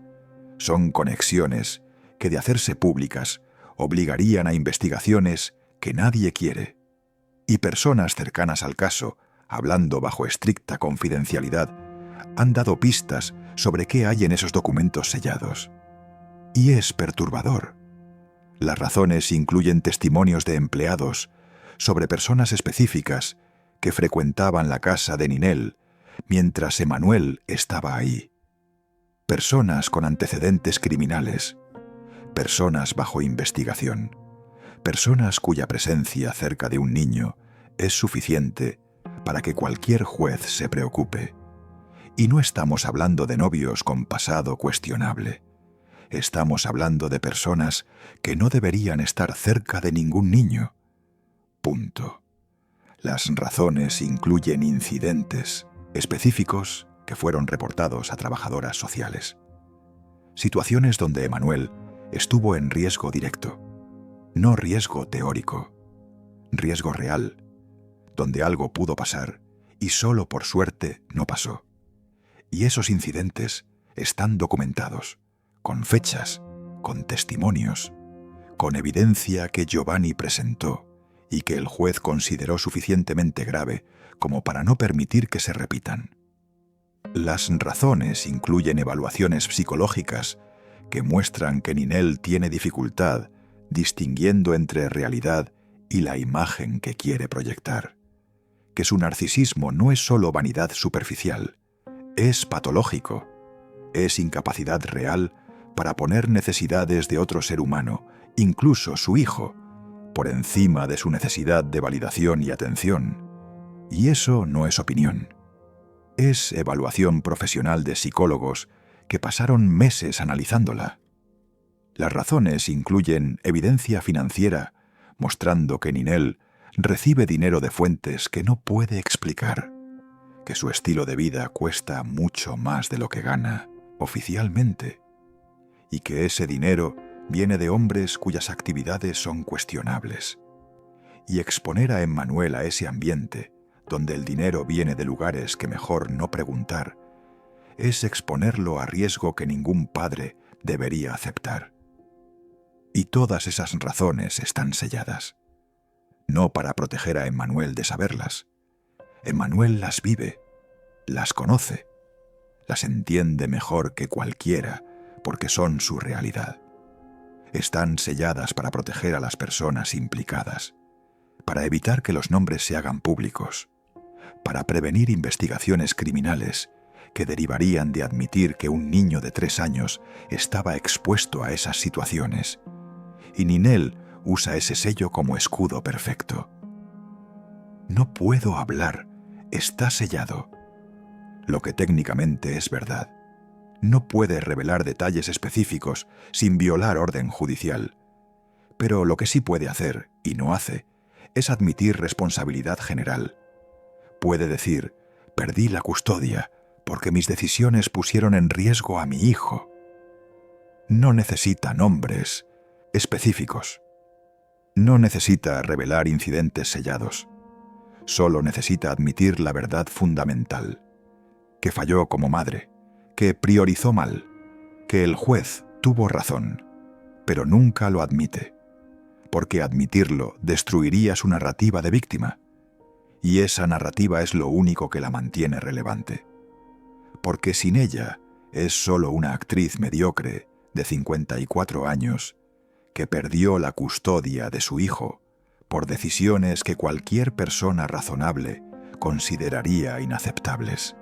son conexiones que de hacerse públicas obligarían a investigaciones que nadie quiere. Y personas cercanas al caso, hablando bajo estricta confidencialidad, han dado pistas sobre qué hay en esos documentos sellados. Y es perturbador. Las razones incluyen testimonios de empleados sobre personas específicas que frecuentaban la casa de Ninel mientras Emmanuel estaba ahí. Personas con antecedentes criminales, personas bajo investigación, personas cuya presencia cerca de un niño es suficiente para que cualquier juez se preocupe. Y no estamos hablando de novios con pasado cuestionable. Estamos hablando de personas que no deberían estar cerca de ningún niño. Punto. Las razones incluyen incidentes específicos que fueron reportados a trabajadoras sociales. Situaciones donde Emmanuel estuvo en riesgo directo, no riesgo teórico, riesgo real, donde algo pudo pasar y solo por suerte no pasó. Y esos incidentes están documentados, con fechas, con testimonios, con evidencia que Giovanni presentó y que el juez consideró suficientemente grave como para no permitir que se repitan. Las razones incluyen evaluaciones psicológicas que muestran que Ninel tiene dificultad distinguiendo entre realidad y la imagen que quiere proyectar, que su narcisismo no es solo vanidad superficial, es patológico, es incapacidad real para poner necesidades de otro ser humano, incluso su hijo, por encima de su necesidad de validación y atención. Y eso no es opinión. Es evaluación profesional de psicólogos que pasaron meses analizándola. Las razones incluyen evidencia financiera, mostrando que Ninel recibe dinero de fuentes que no puede explicar, que su estilo de vida cuesta mucho más de lo que gana oficialmente, y que ese dinero viene de hombres cuyas actividades son cuestionables. Y exponer a Emmanuel a ese ambiente, donde el dinero viene de lugares que mejor no preguntar, es exponerlo a riesgo que ningún padre debería aceptar. Y todas esas razones están selladas, no para proteger a Emmanuel de saberlas. Emmanuel las vive, las conoce, las entiende mejor que cualquiera porque son su realidad. Están selladas para proteger a las personas implicadas, para evitar que los nombres se hagan públicos, para prevenir investigaciones criminales que derivarían de admitir que un niño de 3 años estaba expuesto a esas situaciones. Y Ninel usa ese sello como escudo perfecto. No puedo hablar, está sellado. Lo que técnicamente es verdad. No puede revelar detalles específicos sin violar orden judicial. Pero lo que sí puede hacer, y no hace, es admitir responsabilidad general. Puede decir, perdí la custodia porque mis decisiones pusieron en riesgo a mi hijo. No necesita nombres específicos. No necesita revelar incidentes sellados. Solo necesita admitir la verdad fundamental, que falló como madre, que priorizó mal, que el juez tuvo razón, pero nunca lo admite, porque admitirlo destruiría su narrativa de víctima, y esa narrativa es lo único que la mantiene relevante, porque sin ella es solo una actriz mediocre de 54 años que perdió la custodia de su hijo por decisiones que cualquier persona razonable consideraría inaceptables.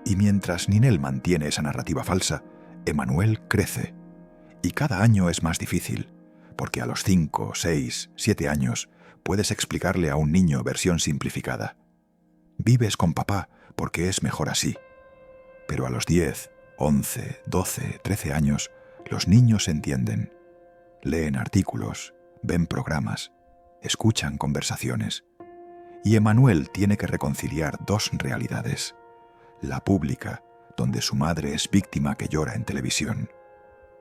Y mientras Ninel mantiene esa narrativa falsa, Emmanuel crece. Y cada año es más difícil, porque a los 5, 6, 7 años puedes explicarle a un niño versión simplificada. Vives con papá porque es mejor así. Pero a los 10, 11, 12, 13 años, los niños entienden. Leen artículos, ven programas, escuchan conversaciones. Y Emmanuel tiene que reconciliar dos realidades. La pública, donde su madre es víctima que llora en televisión,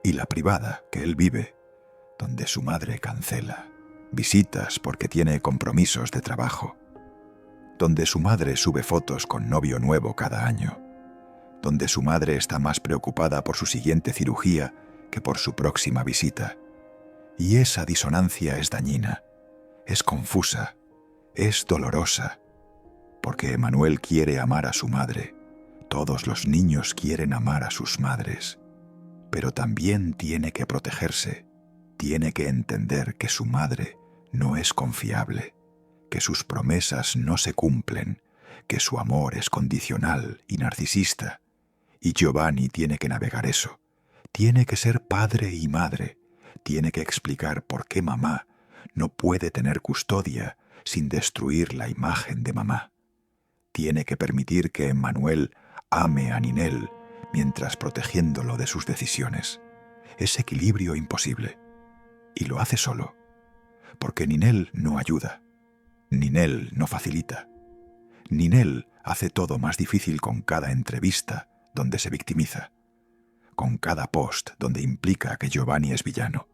y la privada, que él vive, donde su madre cancela visitas porque tiene compromisos de trabajo, donde su madre sube fotos con novio nuevo cada año, donde su madre está más preocupada por su siguiente cirugía que por su próxima visita. Y esa disonancia es dañina, es confusa, es dolorosa, porque Emmanuel quiere amar a su madre. Todos los niños quieren amar a sus madres, pero también tiene que protegerse, tiene que entender que su madre no es confiable, que sus promesas no se cumplen, que su amor es condicional y narcisista. Y Giovanni tiene que navegar eso, tiene que ser padre y madre, tiene que explicar por qué mamá no puede tener custodia sin destruir la imagen de mamá. Tiene que permitir que Emmanuel ame a Ninel mientras protegiéndolo de sus decisiones. Es equilibrio imposible. Y lo hace solo, porque Ninel no ayuda, Ninel no facilita. Ninel hace todo más difícil con cada entrevista donde se victimiza, con cada post donde implica que Giovanni es villano,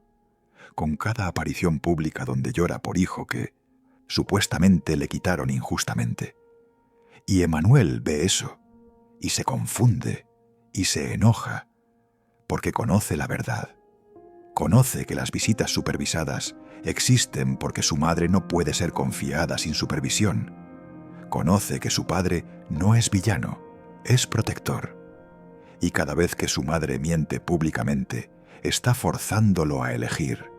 con cada aparición pública donde llora por hijo que supuestamente le quitaron injustamente. Y Emmanuel ve eso, y se confunde, y se enoja, porque conoce la verdad. Conoce que las visitas supervisadas existen porque su madre no puede ser confiada sin supervisión. Conoce que su padre no es villano, es protector. Y cada vez que su madre miente públicamente, está forzándolo a elegir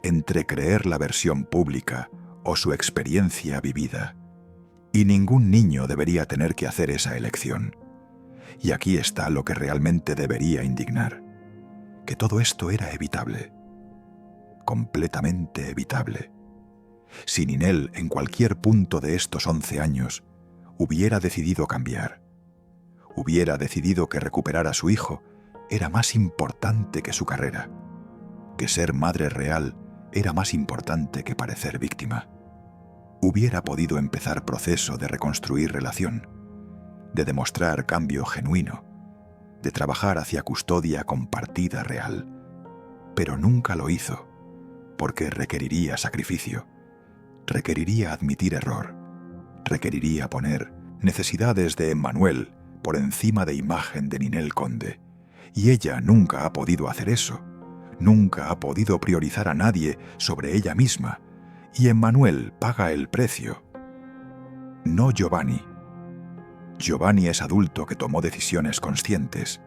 entre creer la versión pública o su experiencia vivida. Y ningún niño debería tener que hacer esa elección. Y aquí está lo que realmente debería indignar. Que todo esto era evitable. Completamente evitable. Si Ninel, en cualquier punto de estos 11 años, hubiera decidido cambiar, hubiera decidido que recuperar a su hijo era más importante que su carrera, que ser madre real era más importante que parecer víctima, hubiera podido empezar proceso de reconstruir relación, de demostrar cambio genuino, de trabajar hacia custodia compartida real, pero nunca lo hizo, porque requeriría sacrificio, requeriría admitir error, requeriría poner necesidades de Emmanuel por encima de imagen de Ninel Conde, y ella nunca ha podido hacer eso, nunca ha podido priorizar a nadie sobre ella misma, y Emmanuel paga el precio. No Giovanni. Giovanni es adulto que tomó decisiones conscientes.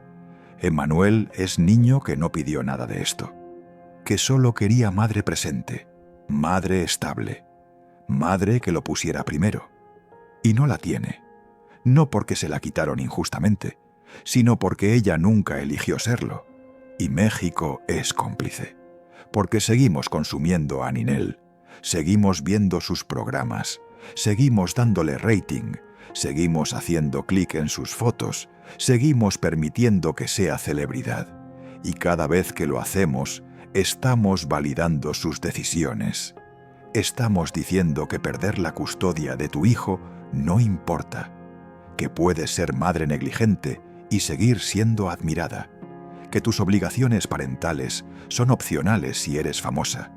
Emmanuel es niño que no pidió nada de esto, que solo quería madre presente, madre estable, madre que lo pusiera primero. Y no la tiene. no porque se la quitaron injustamente, sino porque ella nunca eligió serlo. Y México es cómplice, porque seguimos consumiendo a Ninel, seguimos viendo sus programas, seguimos dándole rating, seguimos haciendo clic en sus fotos, seguimos permitiendo que sea celebridad. Y cada vez que lo hacemos, estamos validando sus decisiones. Estamos diciendo que perder la custodia de tu hijo no importa, que puedes ser madre negligente y seguir siendo admirada, que tus obligaciones parentales son opcionales si eres famosa.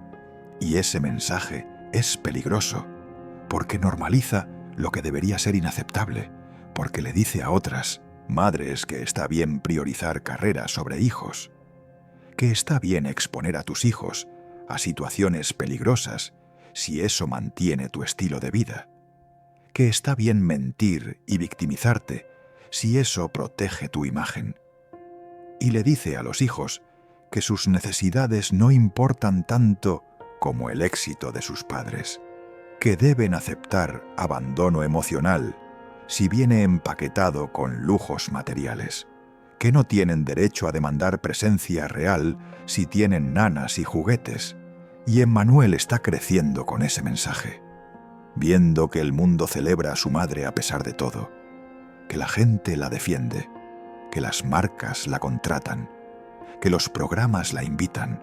Y ese mensaje es peligroso, porque normaliza lo que debería ser inaceptable, porque le dice a otras madres que está bien priorizar carreras sobre hijos, que está bien exponer a tus hijos a situaciones peligrosas si eso mantiene tu estilo de vida, que está bien mentir y victimizarte si eso protege tu imagen. Y le dice a los hijos que sus necesidades no importan tanto como el éxito de sus padres, que deben aceptar abandono emocional si viene empaquetado con lujos materiales, que no tienen derecho a demandar presencia real si tienen nanas y juguetes. Y Emmanuel está creciendo con ese mensaje, viendo que el mundo celebra a su madre a pesar de todo, que la gente la defiende, que las marcas la contratan, que los programas la invitan.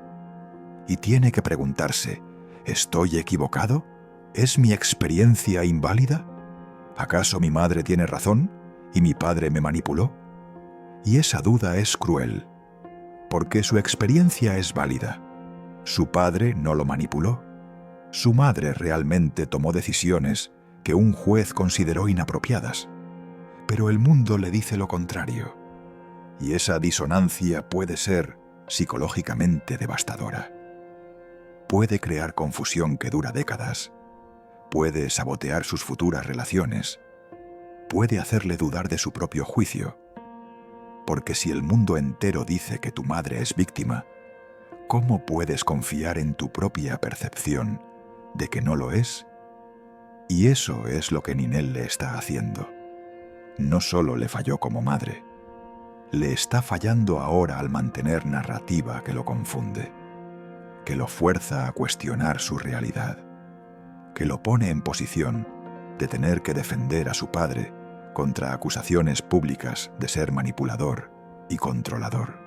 Y tiene que preguntarse, ¿estoy equivocado? ¿Es mi experiencia inválida? ¿Acaso mi madre tiene razón y mi padre me manipuló? Y esa duda es cruel, porque su experiencia es válida. Su padre no lo manipuló. Su madre realmente tomó decisiones que un juez consideró inapropiadas. Pero el mundo le dice lo contrario. Y esa disonancia puede ser psicológicamente devastadora. Puede crear confusión que dura décadas. Puede sabotear sus futuras relaciones. Puede hacerle dudar de su propio juicio. Porque si el mundo entero dice que tu madre es víctima, ¿cómo puedes confiar en tu propia percepción de que no lo es? Y eso es lo que Ninel le está haciendo. No solo le falló como madre, le está fallando ahora al mantener narrativa que lo confunde, que lo fuerza a cuestionar su realidad, que lo pone en posición de tener que defender a su padre contra acusaciones públicas de ser manipulador y controlador.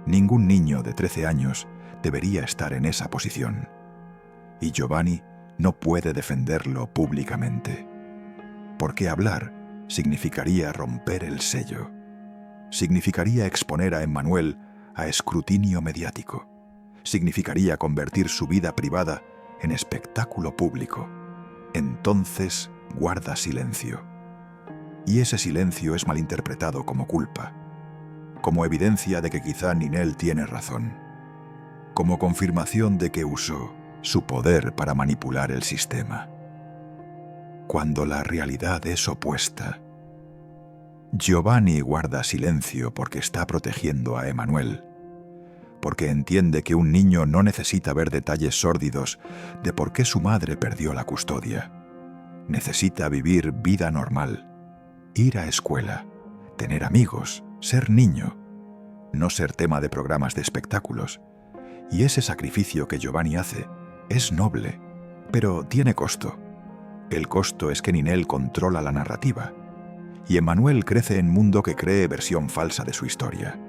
Ningún niño de 13 años debería estar en esa posición, y Giovanni no puede defenderlo públicamente, porque hablar significaría romper el sello, significaría exponer a Emmanuel a escrutinio mediático, significaría convertir su vida privada en espectáculo público. Entonces guarda silencio. Y ese silencio es malinterpretado como culpa, como evidencia de que quizá Ninel tiene razón, como confirmación de que usó su poder para manipular el sistema, cuando la realidad es opuesta. Giovanni guarda silencio porque está protegiendo a Emmanuel, porque entiende que un niño no necesita ver detalles sórdidos de por qué su madre perdió la custodia. Necesita vivir vida normal, ir a escuela, tener amigos, ser niño, no ser tema de programas de espectáculos. Y ese sacrificio que Giovanni hace es noble, pero tiene costo. El costo es que Ninel controla la narrativa, y Emmanuel crece en un mundo que cree versión falsa de su historia.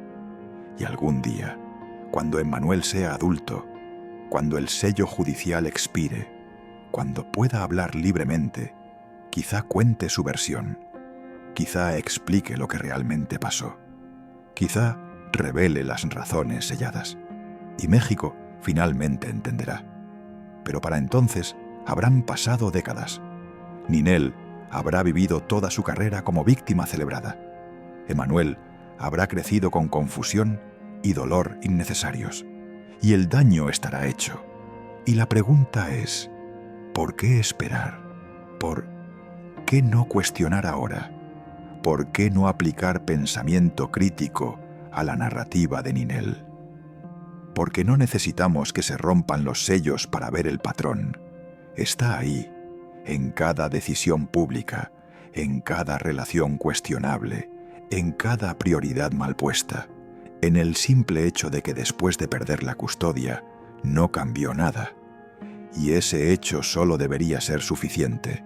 Y algún día, cuando Emmanuel sea adulto, cuando el sello judicial expire, cuando pueda hablar libremente, quizá cuente su versión, quizá explique lo que realmente pasó, quizá revele las razones selladas, y México finalmente entenderá. Pero para entonces habrán pasado décadas. Ninel habrá vivido toda su carrera como víctima celebrada. Emmanuel habrá crecido con confusión y dolor innecesarios, y el daño estará hecho. Y la pregunta es, ¿por qué esperar? ¿Por qué no cuestionar ahora? ¿Por qué no aplicar pensamiento crítico a la narrativa de Ninel? Porque no necesitamos que se rompan los sellos para ver el patrón. Está ahí, en cada decisión pública, en cada relación cuestionable, en cada prioridad mal puesta, en el simple hecho de que después de perder la custodia no cambió nada. Y ese hecho solo debería ser suficiente,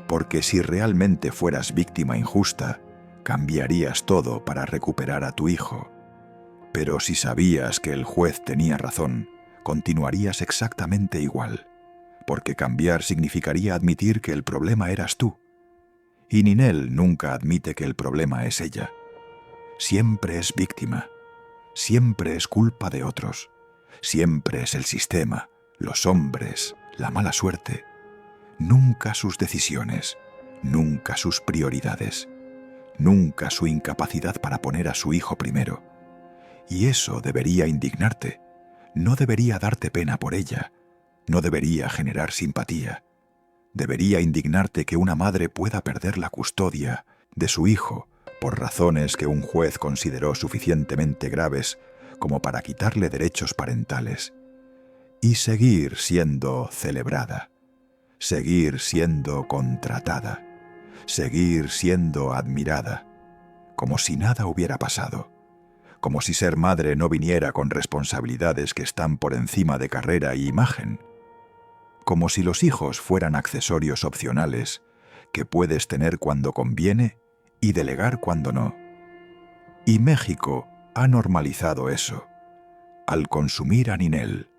porque si realmente fueras víctima injusta, cambiarías todo para recuperar a tu hijo. Pero si sabías que el juez tenía razón, continuarías exactamente igual, porque cambiar significaría admitir que el problema eras tú. Y Ninel nunca admite que el problema es ella. Siempre es víctima, siempre es culpa de otros, siempre es el sistema, los hombres, la mala suerte. Nunca sus decisiones, nunca sus prioridades, nunca su incapacidad para poner a su hijo primero. Y eso debería indignarte, no debería darte pena por ella, no debería generar simpatía. Debería indignarte que una madre pueda perder la custodia de su hijo por razones que un juez consideró suficientemente graves como para quitarle derechos parentales, y seguir siendo celebrada, seguir siendo contratada, seguir siendo admirada, como si nada hubiera pasado, como si ser madre no viniera con responsabilidades que están por encima de carrera y imagen, como si los hijos fueran accesorios opcionales que puedes tener cuando conviene y delegar cuando no. Y México ha normalizado eso, al consumir a Ninel,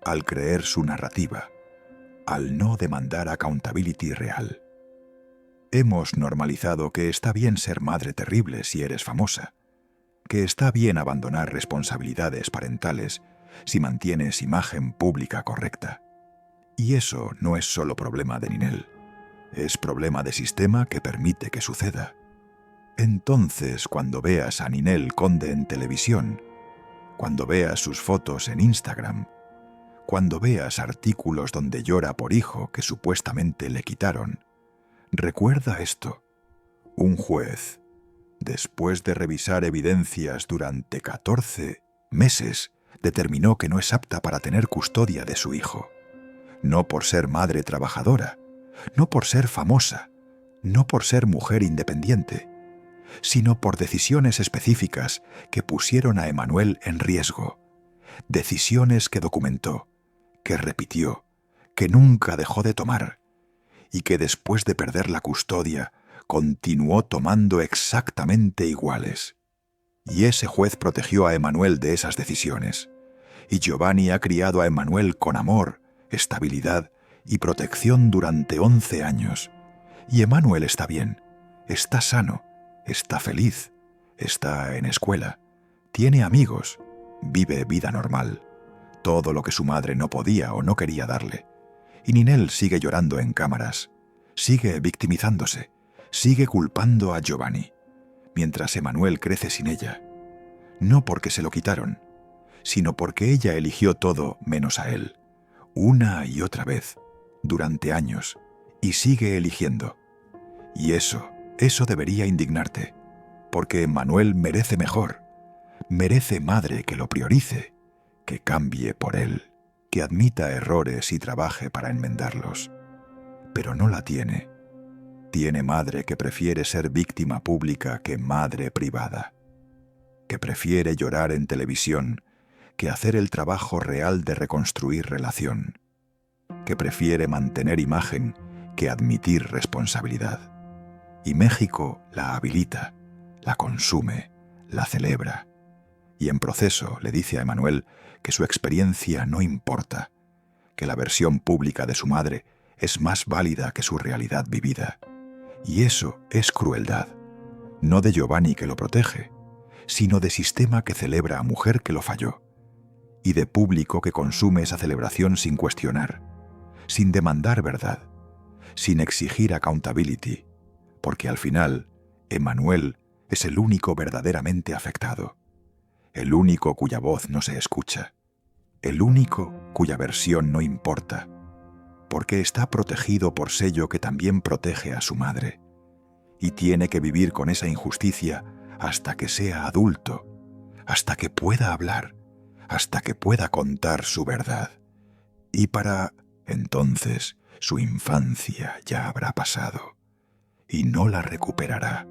al creer su narrativa, al no demandar accountability real. Hemos normalizado que está bien ser madre terrible si eres famosa, que está bien abandonar responsabilidades parentales si mantienes imagen pública correcta. Y eso no es solo problema de Ninel, es problema de sistema que permite que suceda. Entonces, cuando veas a Ninel Conde en televisión, cuando veas sus fotos en Instagram, cuando veas artículos donde llora por hijo que supuestamente le quitaron, recuerda esto: un juez, después de revisar evidencias durante 14 meses, determinó que no es apta para tener custodia de su hijo. No por ser madre trabajadora, no por ser famosa, no por ser mujer independiente, sino por decisiones específicas que pusieron a Emmanuel en riesgo, decisiones que documentó, que repitió, que nunca dejó de tomar, y que después de perder la custodia continuó tomando exactamente iguales. Y ese juez protegió a Emmanuel de esas decisiones, y Giovanni ha criado a Emmanuel con amor, estabilidad y protección durante 11 años. Y Emmanuel está bien, está sano, está feliz, está en escuela, tiene amigos, vive vida normal, todo lo que su madre no podía o no quería darle. Y Ninel sigue llorando en cámaras, sigue victimizándose, sigue culpando a Giovanni, mientras Emmanuel crece sin ella. No porque se lo quitaron, sino porque ella eligió todo menos a él, una y otra vez, durante años, y sigue eligiendo. Y eso debería indignarte, porque Emmanuel merece mejor, merece madre que lo priorice, que cambie por él, que admita errores y trabaje para enmendarlos. Pero no la tiene. Tiene madre que prefiere ser víctima pública que madre privada, que prefiere llorar en televisión que hacer el trabajo real de reconstruir relación, que prefiere mantener imagen que admitir responsabilidad. Y México la habilita, la consume, la celebra, y en proceso le dice a Emmanuel que su experiencia no importa, que la versión pública de su madre es más válida que su realidad vivida. Y eso es crueldad, no de Giovanni que lo protege, sino de sistema que celebra a mujer que lo falló, y de público que consume esa celebración sin cuestionar, sin demandar verdad, sin exigir accountability, porque al final, Emmanuel es el único verdaderamente afectado, el único cuya voz no se escucha, el único cuya versión no importa, porque está protegido por sello que también protege a su madre, y tiene que vivir con esa injusticia hasta que sea adulto, hasta que pueda hablar, hasta que pueda contar su verdad. Y para entonces su infancia ya habrá pasado, y no la recuperará.